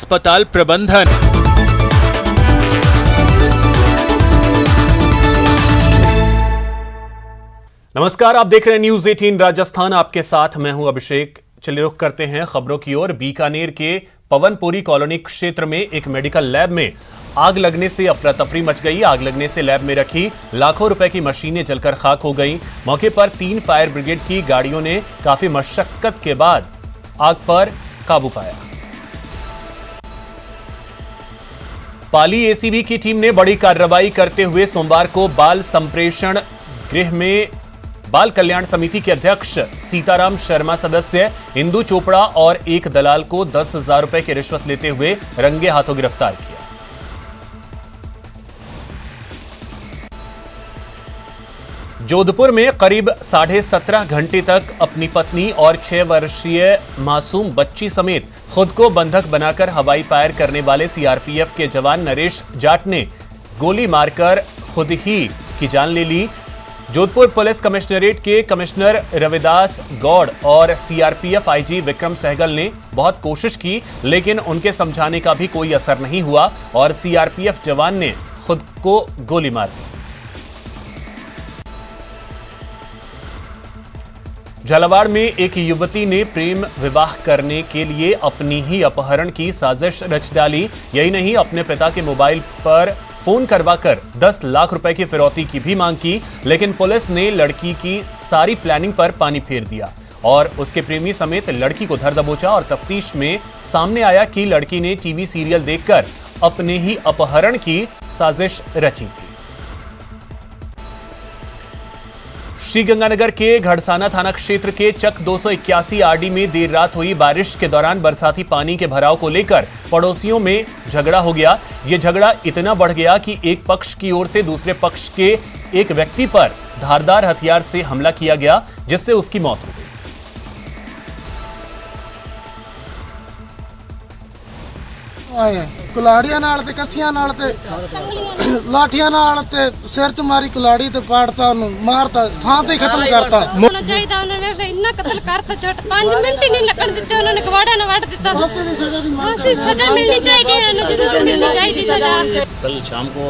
अस्पताल प्रबंधन। नमस्कार, आप देख रहे हैं न्यूज 18 राजस्थान। आपके साथ मैं हूं अभिषेक। चलिए रुख करते हैं खबरों की ओर। बीकानेर के पवनपुरी कॉलोनी क्षेत्र में एक मेडिकल लैब में आग लगने से अफरा तफरी मच गई। आग लगने से लैब में रखी लाखों रुपए की मशीनें जलकर खाक हो गईं। मौके पर 3 फायर ब्रिगेड की गाड़ियों ने काफी मशक्कत के बाद आग पर काबू पाया। पाली एसीबी की टीम ने बड़ी कार्रवाई करते हुए सोमवार को बाल संप्रेषण गृह में बाल कल्याण समिति के अध्यक्ष सीताराम शर्मा, सदस्य इंदु चोपड़ा और एक दलाल को 10,000 रुपए की रिश्वत लेते हुए रंगे हाथों गिरफ्तार किया। जोधपुर में करीब 17.5 घंटे तक अपनी पत्नी और 6 वर्षीय मासूम बच्ची समेत खुद को बंधक बनाकर हवाई फायर करने वाले सीआरपीएफ के जवान नरेश जाट ने गोली मारकर खुद ही की जान ले ली। जोधपुर पुलिस कमिश्नरेट के कमिश्नर रविदास गौड़ और सीआरपीएफ आईजी विक्रम सहगल ने बहुत कोशिश की, लेकिन उनके समझाने का भी कोई असर नहीं हुआ और सीआरपीएफ जवान ने खुद को गोली मार दी। झालावाड़ में एक युवती ने प्रेम विवाह करने के लिए अपनी ही अपहरण की साजिश रच डाली। यही नहीं, अपने पिता के मोबाइल पर फोन करवाकर 10 लाख रुपए की फिरौती की भी मांग की, लेकिन पुलिस ने लड़की की सारी प्लानिंग पर पानी फेर दिया और उसके प्रेमी समेत लड़की को धर दबोचा। और तफ्तीश में सामने आया कि लड़की ने टीवी सीरियल देखकर अपने ही अपहरण की साजिश रची थी। श्रीगंगानगर के घड़साना थाना क्षेत्र के चक 281 आरडी में देर रात हुई बारिश के दौरान बरसाती पानी के भराव को लेकर पड़ोसियों में झगड़ा हो गया। यह झगड़ा इतना बढ़ गया कि एक पक्ष की ओर से दूसरे पक्ष के एक व्यक्ति पर धारदार हथियार से हमला किया गया, जिससे उसकी मौत हो गई। कुलाड़ियां नाल ते कस्सियां नाल ते लाठियां नाल ते सिर च मारी कुलाड़ी ते पाड़ता ओनू मारता थां ते खत्म करता। उन्होंने इन्ना कत्ल करता, छोट 5 मिनट ही नहीं लगन दिते, उन्होंने गवाड़ा ने वाड़ दिता। सजा मिलनी चाहिए, जरूर मिलनी चाहिए सजा। कल शाम को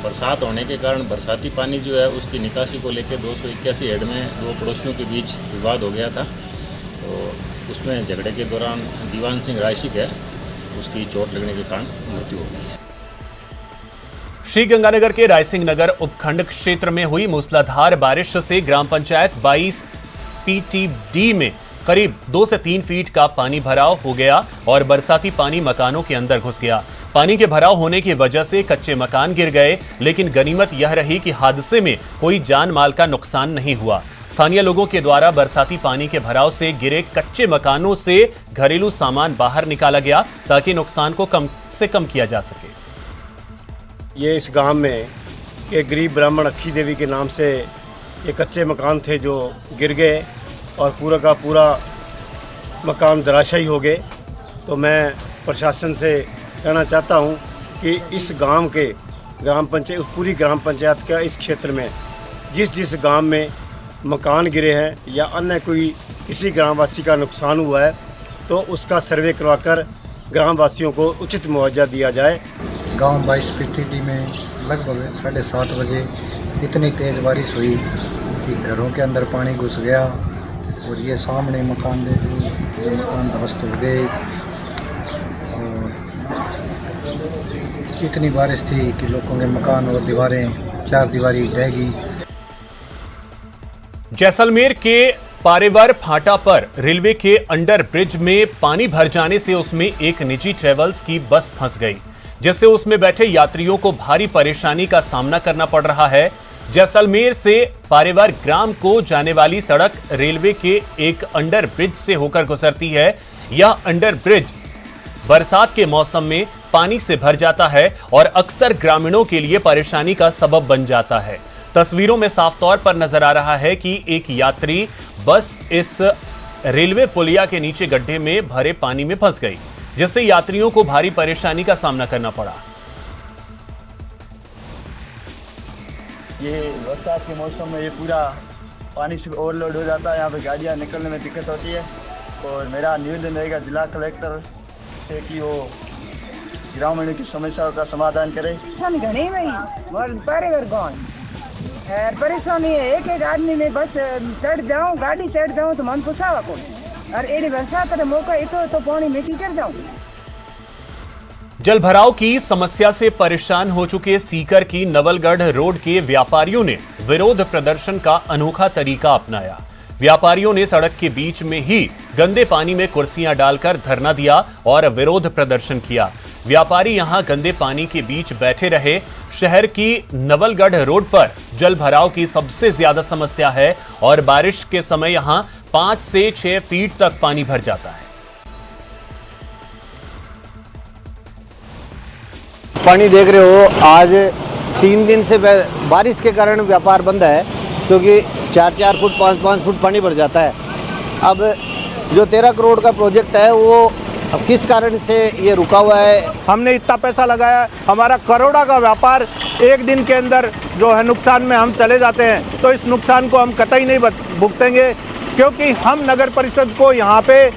बरसात होने के कारण बरसाती पानी जो है उसकी निकासी को लेकर 281 हेड में 2 पड़ोसियों के बीच विवाद हो गया था। तो उसमें झगड़े के दौरान दीवान सिंह रायसिक है, उसकी चोट लगने के कारण मृत्यु हो गई। श्रीगंगानगर के रायसिंह नगर उपखंड क्षेत्र में हुई मूसलाधार बारिश से ग्राम पंचायत 22 पीटीडी में करीब 2 से 3 फीट का पानी भराव हो गया और बरसाती पानी मकानों के अंदर घुस गया। पानी के भराव होने की वजह से कच्चे मकान गिर गए, लेकिन गनीमत यह रही कि हादसे में कोई जान माल का नुकसान नहीं हुआ। स्थानीय लोगों के द्वारा बरसाती पानी के भराव से गिरे कच्चे मकानों से घरेलू सामान बाहर निकाला गया ताकि नुकसान को कम से कम किया जा सके। ये इस गांव में एक गरीब ब्राह्मण अक्खी देवी के नाम से ये कच्चे मकान थे जो गिर गए और पूरा का पूरा मकान धराशायी हो गए। तो मैं प्रशासन से कहना चाहता हूँ कि इस गांव के पूरी ग्राम पंचायत का इस क्षेत्र में जिस गांव में मकान गिरे हैं या अन्य किसी ग्रामवासी का नुकसान हुआ है तो उसका सर्वे करवाकर ग्रामवासियों को उचित मुआवजा दिया जाए। गांव 22 पीटीडी में लगभग 7:30 बजे इतनी तेज़ बारिश हुई कि घरों के अंदर पानी घुस गया और ये सामने मकान ये मकान ध्वस्त हो गए और इतनी बारिश थी कि लोगों के मकान और दीवारें 4 दीवारी ढह गई। जैसलमेर के पारेवर फाटा पर रेलवे के अंडर ब्रिज में पानी भर जाने से उसमें एक निजी ट्रेवल्स की बस फंस गई, जिससे उसमें बैठे यात्रियों को भारी परेशानी का सामना करना पड़ रहा है। जैसलमेर से पारेवर ग्राम को जाने वाली सड़क रेलवे के एक अंडर ब्रिज से होकर गुजरती है। यह अंडर ब्रिज बरसात के मौसम में पानी से भर जाता है और अक्सर ग्रामीणों के लिए परेशानी का सबब बन जाता है। तस्वीरों में साफ तौर पर नजर आ रहा है कि एक यात्री बस इस रेलवे पुलिया के नीचे गड्ढे में भरे पानी में फंस गई, जिससे यात्रियों को भारी परेशानी का सामना करना पड़ा। ये बरसात के मौसम में ये पूरा पानी से ओवरलोड हो जाता है, यहाँ पे गाड़ियाँ निकलने में दिक्कत होती है। और मेरा निवेदन रहेगा जिला कलेक्टर से कि वो ग्रामीणों की समस्याओं का समाधान करे। घनी में परिवार कौन परेशानी है, एक एक आदमी में बस चढ़ जाऊं, गाड़ी चढ़ जाऊं तो मन पुछावा कौन, और एडी बरसात का मौका इतो तो पानी में चढ़ जाऊं। जल भराव की समस्या से परेशान हो चुके सीकर की नवलगढ़ रोड के व्यापारियों ने विरोध प्रदर्शन का अनोखा तरीका अपनाया। व्यापारियों ने सड़क के बीच में ही गंदे पानी में कुर्सियां डालकर धरना दिया और विरोध प्रदर्शन किया। व्यापारी यहां गंदे पानी के बीच बैठे रहे। शहर की नवलगढ़ रोड पर जल भराव की सबसे ज्यादा समस्या है और बारिश के समय यहां 5 से 6 फीट तक पानी भर जाता है। पानी देख रहे हो, आज 3 दिन से बारिश के कारण व्यापार बंद है, क्योंकि 4-4 फुट 5-5 फुट पानी भर जाता है। अब जो 13 करोड़ का प्रोजेक्ट है वो अब किस कारण से ये रुका हुआ है। हमने इतना पैसा लगाया, हमारा करोड़ों का व्यापार एक दिन के अंदर जो है नुकसान में हम चले जाते हैं, तो इस नुकसान को हम कतई नहीं भुगतेंगे, क्योंकि हम नगर परिषद को यहाँ पे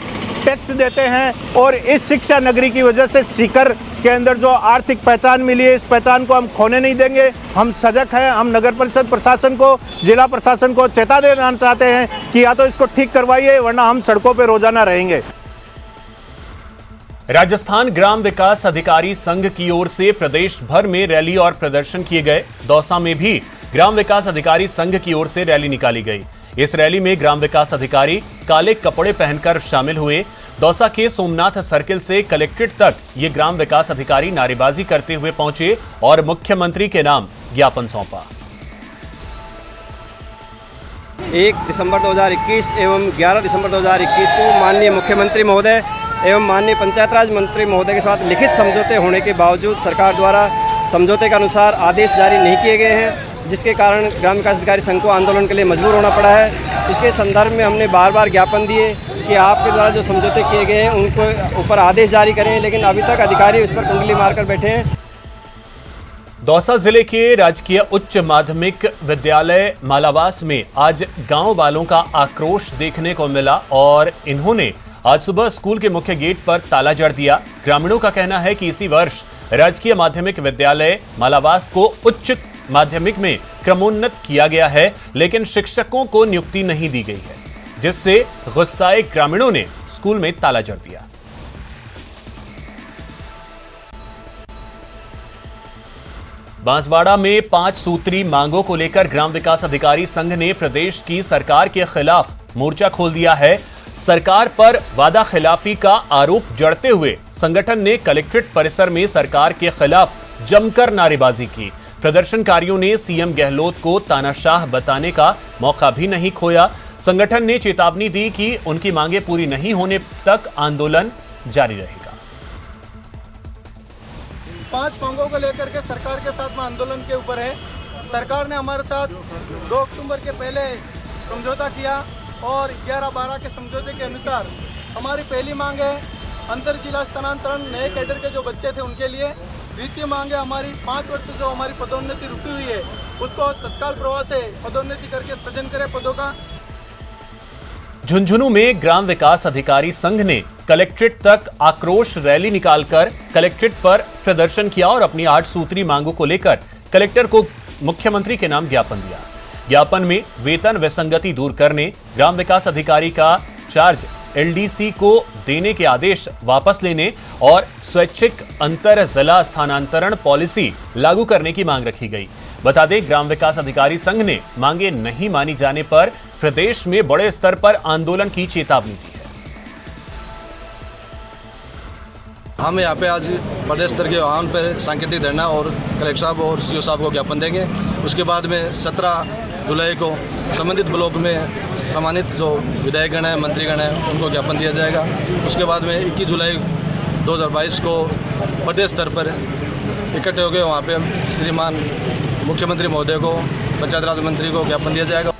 टैक्स देते हैं और इस शिक्षा नगरी की वजह से सीकर के अंदर जो आर्थिक पहचान मिली है, इस पहचान को हम खोने नहीं देंगे। हम सजग हैं। हम नगर परिषद प्रशासन को, जिला प्रशासन को चेता देना चाहते हैं कि या तो इसको ठीक करवाइए, वरना हम सड़कों पर रोजाना रहेंगे। राजस्थान ग्राम विकास अधिकारी संघ की ओर से प्रदेश भर में रैली और प्रदर्शन किए गए। दौसा में भी ग्राम विकास अधिकारी संघ की ओर से रैली निकाली गई। इस रैली में ग्राम विकास अधिकारी काले कपड़े पहनकर शामिल हुए। दौसा के सोमनाथ सर्किल से कलेक्ट्रेट तक ये ग्राम विकास अधिकारी नारेबाजी करते हुए पहुंचे और मुख्यमंत्री के नाम ज्ञापन सौंपा। 1 दिसंबर 2021 एवं 11 दिसंबर 2021 को माननीय मुख्यमंत्री महोदय एवं माननीय पंचायत राज मंत्री महोदय के साथ लिखित समझौते होने के बावजूद सरकार द्वारा समझौते के अनुसार आदेश जारी नहीं किए गए हैं, जिसके कारण ग्राम विकास अधिकारी संघ को आंदोलन के लिए मजबूर होना पड़ा है। इसके संदर्भ में हमने बार बार ज्ञापन दिए कि आपके द्वारा जो समझौते किए गए हैं उनको ऊपर आदेश जारी करें, लेकिन अभी तक अधिकारी उस पर कुंडली मारकर बैठे हैं। दौसा जिले के राजकीय उच्च माध्यमिक विद्यालय मालावास में आज गांव वालों का आक्रोश देखने को मिला और इन्होंने आज सुबह स्कूल के मुख्य गेट पर ताला जड़ दिया। ग्रामीणों का कहना है कि इसी वर्ष राजकीय माध्यमिक विद्यालय मालावास को उच्च माध्यमिक में क्रमोन्नत किया गया है, लेकिन शिक्षकों को नियुक्ति नहीं दी गई है, जिससे गुस्साए ग्रामीणों ने स्कूल में ताला जड़ दिया। बांसवाड़ा में 5 सूत्री मांगों को लेकर ग्राम विकास अधिकारी संघ ने प्रदेश की सरकार के खिलाफ मोर्चा खोल दिया है। सरकार पर वादा खिलाफी का आरोप जड़ते हुए संगठन ने कलेक्ट्रेट परिसर में सरकार के खिलाफ जमकर नारेबाजी की। प्रदर्शनकारियों ने सीएम गहलोत को तानाशाह बताने का मौका भी नहीं खोया। संगठन ने चेतावनी दी कि उनकी मांगे पूरी नहीं होने तक आंदोलन जारी रहेगा। 5 मांगों को लेकर के सरकार के साथ में आंदोलन के ऊपर है। सरकार ने हमारे साथ 2 अक्टूबर के पहले समझौता किया और 11-12 के समझौते के अनुसार हमारी पहली मांग है अंतर जिला स्थानांतरण, नए कैडर के जो बच्चे थे उनके लिए। द्वितीय मांग है हमारी 5 वर्ष से जो हमारी पदोन्नति रुकी हुई है उसको तत्काल प्रभाव से पदोन्नति करके सृजन करें पदों का। झुंझुनू में ग्राम विकास अधिकारी संघ ने कलेक्ट्रेट तक आक्रोश रैली निकालकर कलेक्ट्रेट पर प्रदर्शन किया और अपनी 8 सूत्री मांगों को लेकर कलेक्टर को मुख्यमंत्री के नाम ज्ञापन दिया। ज्ञापन में वेतन विसंगति दूर करने, ग्राम विकास अधिकारी का चार्ज एलडीसी को देने के आदेश वापस लेने और स्वैच्छिक अंतर जिला स्थानांतरण पॉलिसी लागू करने की मांग रखी गई। बता दें, ग्राम विकास अधिकारी संघ ने मांगे नहीं मानी जाने पर प्रदेश में बड़े स्तर पर आंदोलन की चेतावनी दी है। हम यहाँ पे आज प्रदेश स्तर के आह्वान पर सांकेतिक धरना और कलेक्टर साहब और सीओ साहब को ज्ञापन देंगे। उसके बाद में 17 जुलाई को संबंधित ब्लॉक में सम्मानित जो विधायकगण हैं, मंत्रीगण हैं, उनको ज्ञापन दिया जाएगा। उसके बाद में 21 जुलाई 2022 को प्रदेश स्तर पर इकट्ठे हो गए, वहाँ पे श्रीमान मुख्यमंत्री महोदय को, पंचायत राज मंत्री को ज्ञापन दिया जाएगा।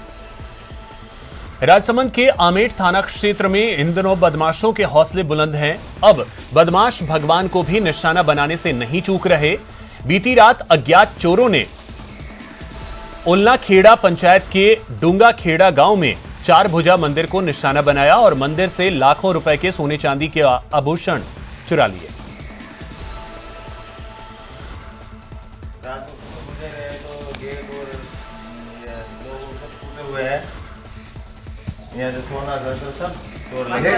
राजसमंद के आमेठ थाना क्षेत्र में इन दिनों बदमाशों के हौसले बुलंद हैं। अब बदमाश भगवान को भी निशाना बनाने से नहीं चूक रहे। बीती रात अज्ञात चोरों ने उल्ला खेड़ा पंचायत के डूंगा खेड़ा गांव में 4 भुजा मंदिर को निशाना बनाया और मंदिर से लाखों रुपए के सोने चांदी के आभूषण चुरा लिए। रात को मुझे गए तो गेट और लोग सब टूटे हुए हैं। यहाँ से सोना घर सब तोड़ लगे।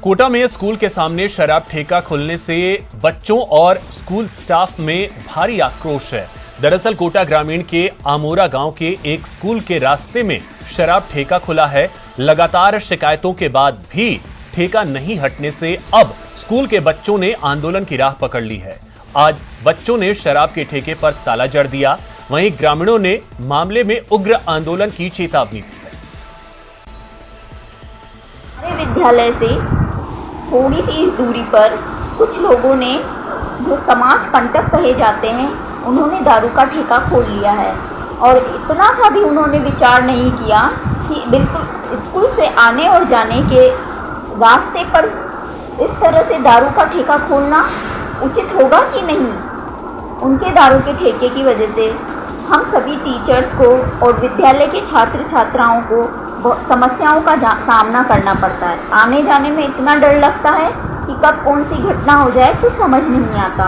कोटा में स्कूल के सामने शराब ठेका खुलने से बच्चों और स्कूल स्टाफ में भारी आक्रोश है। दरअसल कोटा ग्रामीण के आमोरा गांव के एक स्कूल के रास्ते में शराब ठेका खुला है। लगातार शिकायतों के बाद भी ठेका नहीं हटने से अब स्कूल के बच्चों ने आंदोलन की राह पकड़ ली है। आज बच्चों ने शराब के ठेके पर ताला जड़ दिया। वहीं ग्रामीणों ने मामले में उग्र आंदोलन की चेतावनी दी है। विद्यालय से थोड़ी सी दूरी पर कुछ लोगों ने, जो समाज कंटक कहे जाते हैं, उन्होंने दारू का ठेका खोल लिया है। और इतना सा भी उन्होंने विचार नहीं किया कि बिल्कुल स्कूल से आने और जाने के रास्ते पर इस तरह से दारू का ठेका खोलना उचित होगा कि नहीं। उनके दारू के ठेके की वजह से हम सभी टीचर्स को और विद्यालय के छात्र छात्राओं को समस्याओं का सामना करना पड़ता है। आने जाने में इतना डर लगता है कि कब कौन सी घटना हो जाए कुछ समझ नहीं आता।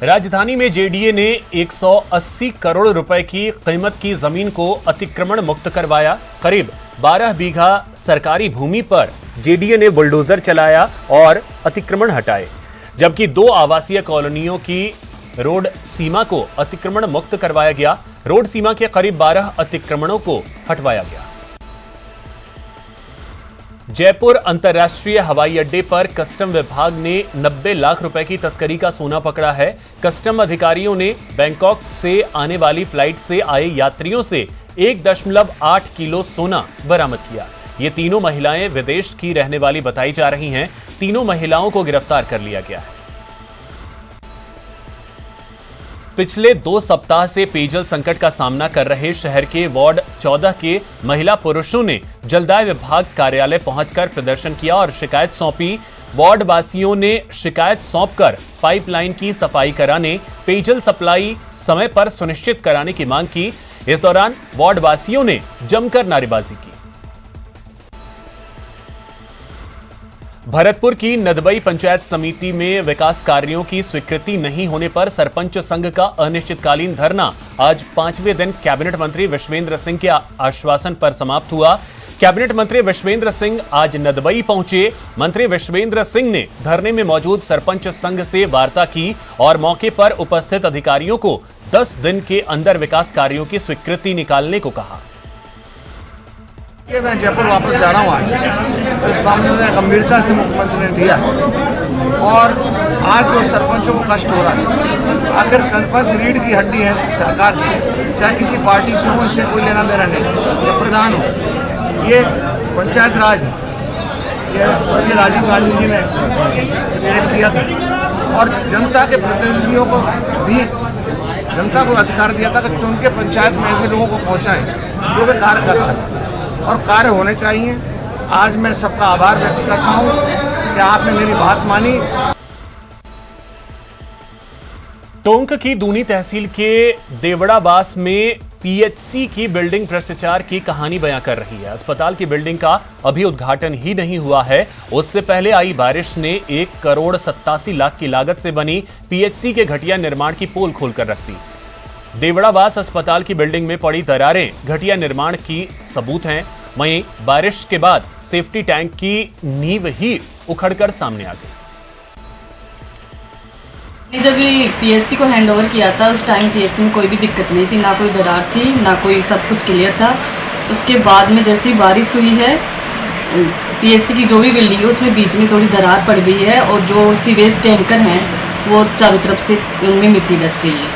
राजधानी में जेडीए ने 180 करोड़ रुपए की कीमत की जमीन को अतिक्रमण मुक्त करवाया। करीब 12 बीघा सरकारी भूमि पर जेडीए ने बुलडोजर चलाया और अतिक्रमण हटाए, जबकि 2 आवासीय कॉलोनियों की रोड सीमा को अतिक्रमण मुक्त करवाया गया। रोड सीमा के करीब 12 अतिक्रमणों को हटवाया गया। जयपुर अंतर्राष्ट्रीय हवाई अड्डे पर कस्टम विभाग ने 90 लाख रुपए की तस्करी का सोना पकड़ा है। कस्टम अधिकारियों ने बैंकॉक से आने वाली फ्लाइट से आए यात्रियों से 1.8 किलो सोना बरामद किया। ये तीनों महिलाएं विदेश की रहने वाली बताई जा रही हैं। तीनों महिलाओं को गिरफ्तार कर लिया गया है। पिछले 2 सप्ताह से पेयजल संकट का सामना कर रहे शहर के वार्ड 14 के महिला पुरुषों ने जलदाय विभाग कार्यालय पहुंचकर प्रदर्शन किया और शिकायत सौंपी। वार्ड वासियों ने शिकायत सौंपकर पाइपलाइन की सफाई कराने, पेयजल सप्लाई समय पर सुनिश्चित कराने की मांग की। इस दौरान वार्ड वासियों ने जमकर नारेबाजी की। भरतपुर की नदबई पंचायत समिति में विकास कार्यों की स्वीकृति नहीं होने पर सरपंच संघ का अनिश्चितकालीन धरना आज 5वें दिन कैबिनेट मंत्री विश्वेंद्र सिंह के आश्वासन पर समाप्त हुआ। कैबिनेट मंत्री विश्वेंद्र सिंह आज नदबई पहुंचे। मंत्री विश्वेंद्र सिंह ने धरने में मौजूद सरपंच संघ से वार्ता की और मौके पर उपस्थित अधिकारियों को 10 दिन के अंदर विकास कार्यों की स्वीकृति निकालने को कहा। मैं जयपुर वापस जा रहा हूँ आज, तो इस मामले में गंभीरता से मुख्यमंत्री ने लिया और आज जो सरपंचों को कष्ट हो रहा है, आखिर सरपंच रीढ़ की हड्डी है सरकार की, चाहे किसी पार्टी से हो, इससे कोई लेना देना नहीं। ये प्रधान हो, ये पंचायत राज है, ये स्वर्गीय राजीव गांधी जी ने क्रिएट किया था और जनता के प्रतिनिधियों को भी जनता को अधिकार दिया था कि चुन के पंचायत में ऐसे लोगों को पहुँचाएं जो वे कार्य कर सकें और कार्य होने चाहिए। आज मैं सबका आभार व्यक्त करता हूं कि आपने मेरी बात मानी। टोंक की दूनी तहसील के देवड़ावास में पीएचसी की बिल्डिंग भ्रष्टाचार की कहानी बयां कर रही है। अस्पताल की बिल्डिंग का अभी उद्घाटन ही नहीं हुआ है, उससे पहले आई बारिश ने 1 करोड़ 87 लाख की लागत से बनी पीएचसी के घटिया निर्माण की पोल खोलकर रख दी। देवड़ावास अस्पताल की बिल्डिंग में पड़ी दरारें घटिया निर्माण की सबूत हैं। वहीं बारिश के बाद सेफ्टी टैंक की नींव ही उखड़कर सामने आ गई। जब ये पीएचसी को हैंडओवर किया था उस टाइम पीएचसी में कोई भी दिक्कत नहीं थी, ना कोई दरार थी, ना कोई, सब कुछ क्लियर था। उसके बाद में जैसी बारिश हुई है, पीएचसी की जो भी बिल्डिंग है उसमें बीच में थोड़ी दरार पड़ गई है और जो सीवेज टैंकर हैं वो चारों तरफ से उनमें मिट्टी धस गई है।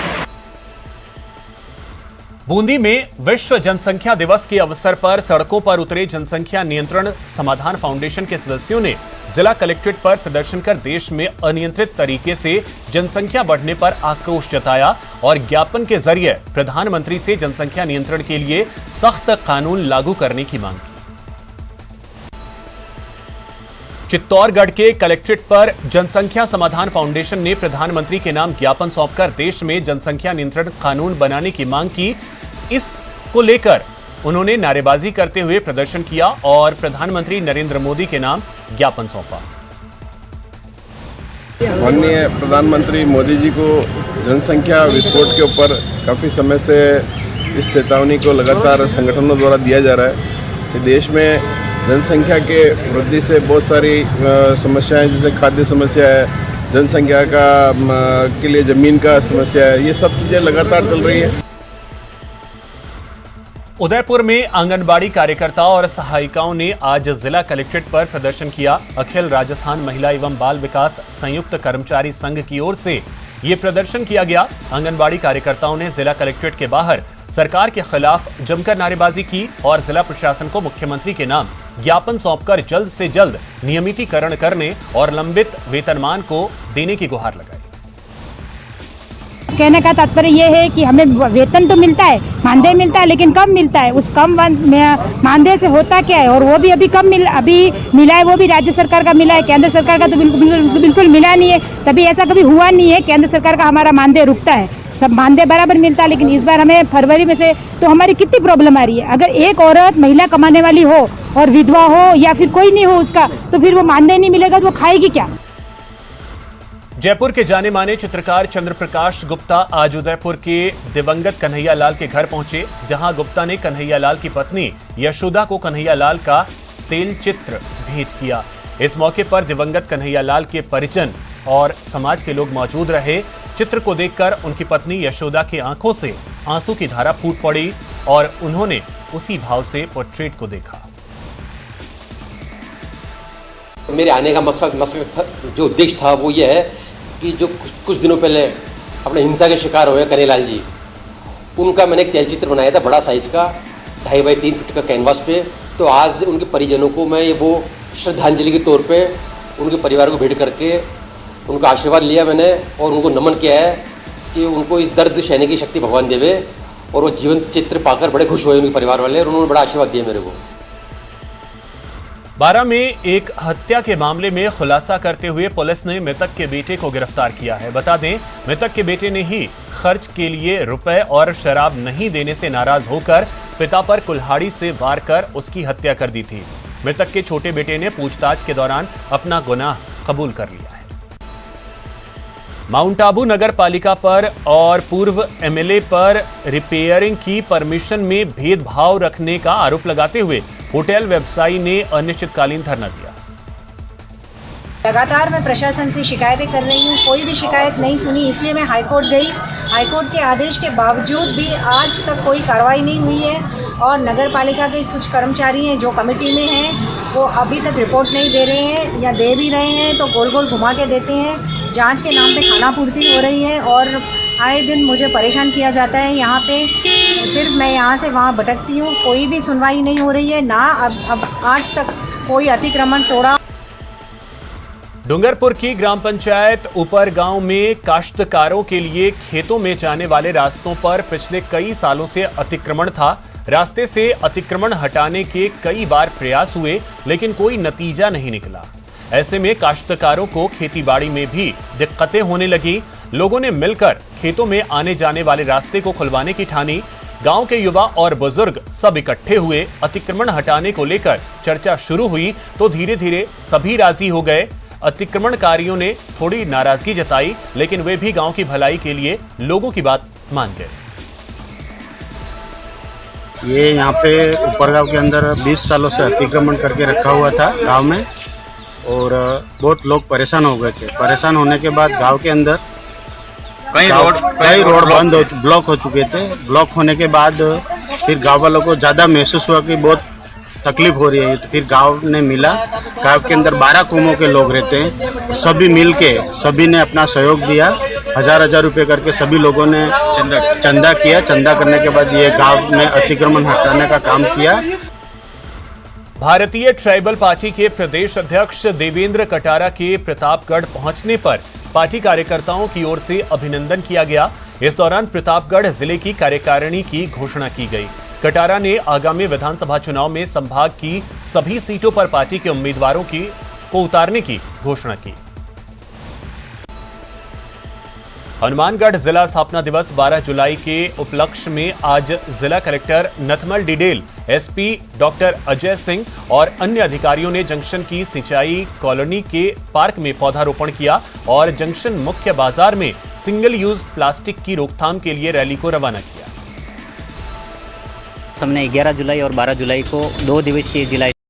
बूंदी में विश्व जनसंख्या दिवस के अवसर पर सड़कों पर उतरे जनसंख्या नियंत्रण समाधान फाउंडेशन के सदस्यों ने जिला कलेक्ट्रेट पर प्रदर्शन कर देश में अनियंत्रित तरीके से जनसंख्या बढ़ने पर आक्रोश जताया और ज्ञापन के जरिए प्रधानमंत्री से जनसंख्या नियंत्रण के लिए सख्त कानून लागू करने की मांग की। चित्तौड़गढ़ के कलेक्ट्रेट पर जनसंख्या समाधान फाउंडेशन ने प्रधानमंत्री के नाम ज्ञापन सौंपकर देश में जनसंख्या नियंत्रण कानून बनाने की मांग की। इसको लेकर उन्होंने नारेबाजी करते हुए प्रदर्शन किया और प्रधानमंत्री नरेंद्र मोदी के नाम ज्ञापन सौंपा। माननीय प्रधानमंत्री मोदी जी को जनसंख्या विस्फोट के ऊपर काफ़ी समय से इस चेतावनी को लगातार संगठनों द्वारा दिया जा रहा है कि देश में जनसंख्या के वृद्धि से बहुत सारी समस्याएं, जैसे खाद्य समस्या है, जनसंख्या के लिए ज़मीन का समस्या है, ये सब चीज़ें लगातार चल रही है। उदयपुर में आंगनबाड़ी कार्यकर्ताओं और सहायिकाओं ने आज जिला कलेक्ट्रेट पर प्रदर्शन किया। अखिल राजस्थान महिला एवं बाल विकास संयुक्त कर्मचारी संघ की ओर से ये प्रदर्शन किया गया। आंगनबाड़ी कार्यकर्ताओं ने जिला कलेक्ट्रेट के बाहर सरकार के खिलाफ जमकर नारेबाजी की और जिला प्रशासन को मुख्यमंत्री के नाम ज्ञापन सौंपकर जल्द से जल्द नियमितीकरण करने और लंबित वेतनमान को देने की गुहार लगाई। कहने का तात्पर्य यह है कि हमें वेतन तो मिलता है, मानदेय मिलता है, लेकिन कम मिलता है। उस कम मानदेय से होता क्या है, और वो भी अभी मिला है, वो भी राज्य सरकार का मिला है, केंद्र सरकार का तो बिल्कुल मिला नहीं है। तभी ऐसा कभी हुआ नहीं है केंद्र सरकार का हमारा मानदेय रुकता है, सब मानदेय बराबर मिलता है। लेकिन इस बार हमें फरवरी में से तो हमारी कितनी प्रॉब्लम आ रही है। अगर एक औरत महिला कमाने वाली हो और विधवा हो या फिर कोई नहीं हो उसका, तो फिर वो मानदेय नहीं मिलेगा तो वो खाएगी क्या। जयपुर के जाने माने चित्रकार चंद्र प्रकाश गुप्ता आज उदयपुर के दिवंगत कन्हैया लाल के घर पहुंचे, जहां गुप्ता ने कन्हैया लाल की पत्नी यशोदा को कन्हैया लाल का तेल चित्र भेंट किया। इस मौके पर दिवंगत कन्हैया लाल के परिजन और समाज के लोग मौजूद रहे। चित्र को देखकर उनकी पत्नी यशोदा की आंखों से आंसू की धारा फूट पड़ी और उन्होंने उसी भाव से पोर्ट्रेट को देखा। मेरे आने का मकसद जो उद्देश्य था वो ये है कि जो कुछ दिनों पहले अपने हिंसा के शिकार हुए कन्हैयालाल जी, उनका मैंने एक तैलचित्र बनाया था बड़ा साइज का 2.5 बाई 3 फीट का कैनवास पे। तो आज उनके परिजनों को मैं ये वो श्रद्धांजलि के तौर पे उनके परिवार को भेंट करके उनका आशीर्वाद लिया मैंने और उनको नमन किया है कि उनको इस दर्द सहने की शक्ति भगवान देवे। और वो जीवंत चित्र पाकर बड़े खुश हुए उनके परिवार वाले और उन्होंने बड़ा आशीर्वाद दिया मेरे को। बारां में एक हत्या के मामले में खुलासा करते हुए पुलिस ने मृतक के बेटे को गिरफ्तार किया है। बता दें, मृतक के बेटे ने ही खर्च के लिए रुपए और शराब नहीं देने से नाराज होकर पिता पर कुल्हाड़ी से वार कर उसकी हत्या कर दी थी। मृतक के छोटे बेटे ने पूछताछ के दौरान अपना गुनाह कबूल कर लिया है। माउंट आबू नगर पालिका पर और पूर्व एमएलए पर रिपेयरिंग की परमिशन में भेदभाव रखने का आरोप लगाते हुए होटल व्यवसायी ने अनिश्चितकालीन धरना दिया। लगातार मैं प्रशासन से शिकायतें कर रही हूँ, कोई भी शिकायत नहीं सुनी, इसलिए मैं हाईकोर्ट गई। हाईकोर्ट के आदेश के बावजूद भी आज तक कोई कार्रवाई नहीं हुई है और नगर पालिका के कुछ कर्मचारी हैं जो कमेटी में हैं, वो अभी तक रिपोर्ट नहीं दे रहे हैं या दे भी रहे हैं तो गोल गोल घुमा के देते हैं। जांच के नाम पे खानापूर्ति हो रही है और आए दिन मुझे परेशान किया जाता है। यहाँ पे सिर्फ मैं यहाँ से वहाँ भटकती हूँ, कोई भी सुनवाई नहीं हो रही है, ना अब आज तक कोई अतिक्रमण तोड़ा। डूंगरपुर की ग्राम पंचायत ऊपर गांव में काश्तकारों के लिए खेतों में जाने वाले रास्तों पर पिछले कई सालों से अतिक्रमण था। रास्ते से अतिक्रमण हटाने के कई बार प्रयास हुए लेकिन कोई नतीजा नहीं निकला। ऐसे में काश्तकारों को खेतीबाड़ी में भी दिक्कतें होने लगी। लोगों ने मिलकर खेतों में आने जाने वाले रास्ते को खुलवाने की ठानी। गांव के युवा और बुजुर्ग सब इकट्ठे हुए। अतिक्रमण हटाने को लेकर चर्चा शुरू हुई तो धीरे धीरे सभी राजी हो गए। अतिक्रमणकारियों ने थोड़ी नाराजगी जताई लेकिन वे भी गांव की भलाई के लिए लोगों की बात मान गए। ये यहाँ पे ऊपरगांव के अंदर 20 सालों से अतिक्रमण करके रखा हुआ था गांव में और बहुत लोग परेशान हो गए थे। परेशान होने के बाद गांव के अंदर कई रोड बंद ब्लॉक हो चुके थे। ब्लॉक होने के बाद फिर गांव वालों को ज़्यादा महसूस हुआ कि बहुत तकलीफ हो रही है। तो फिर गांव ने मिला, गांव के अंदर 12 कुमों के लोग रहते हैं, सभी मिल के सभी ने अपना सहयोग दिया। 1000 रुपये करके सभी लोगों ने चंदा किया। चंदा करने के बाद ये गांव में अतिक्रमण हटाने का काम किया। भारतीय ट्राइबल पार्टी के प्रदेश अध्यक्ष देवेंद्र कटारा के प्रतापगढ़ पहुंचने पर पार्टी कार्यकर्ताओं की ओर से अभिनंदन किया गया। इस दौरान प्रतापगढ़ जिले की कार्यकारिणी की घोषणा की गई। कटारा ने आगामी विधानसभा चुनाव में संभाग की सभी सीटों पर पार्टी के उम्मीदवारों को उतारने की घोषणा की। हनुमानगढ़ जिला स्थापना दिवस 12 जुलाई के उपलक्ष्य में आज जिला collector Nathmal Didel, SP doctor Ajay Singh और अन्य अधिकारियों ने जंक्शन की सिंचाई कॉलोनी के पार्क में पौधारोपण किया और जंक्शन मुख्य बाजार में सिंगल यूज प्लास्टिक की रोकथाम के लिए रैली को रवाना किया। हमने 11 जुलाई और 12 जुलाई को 2 दिवसीय जिला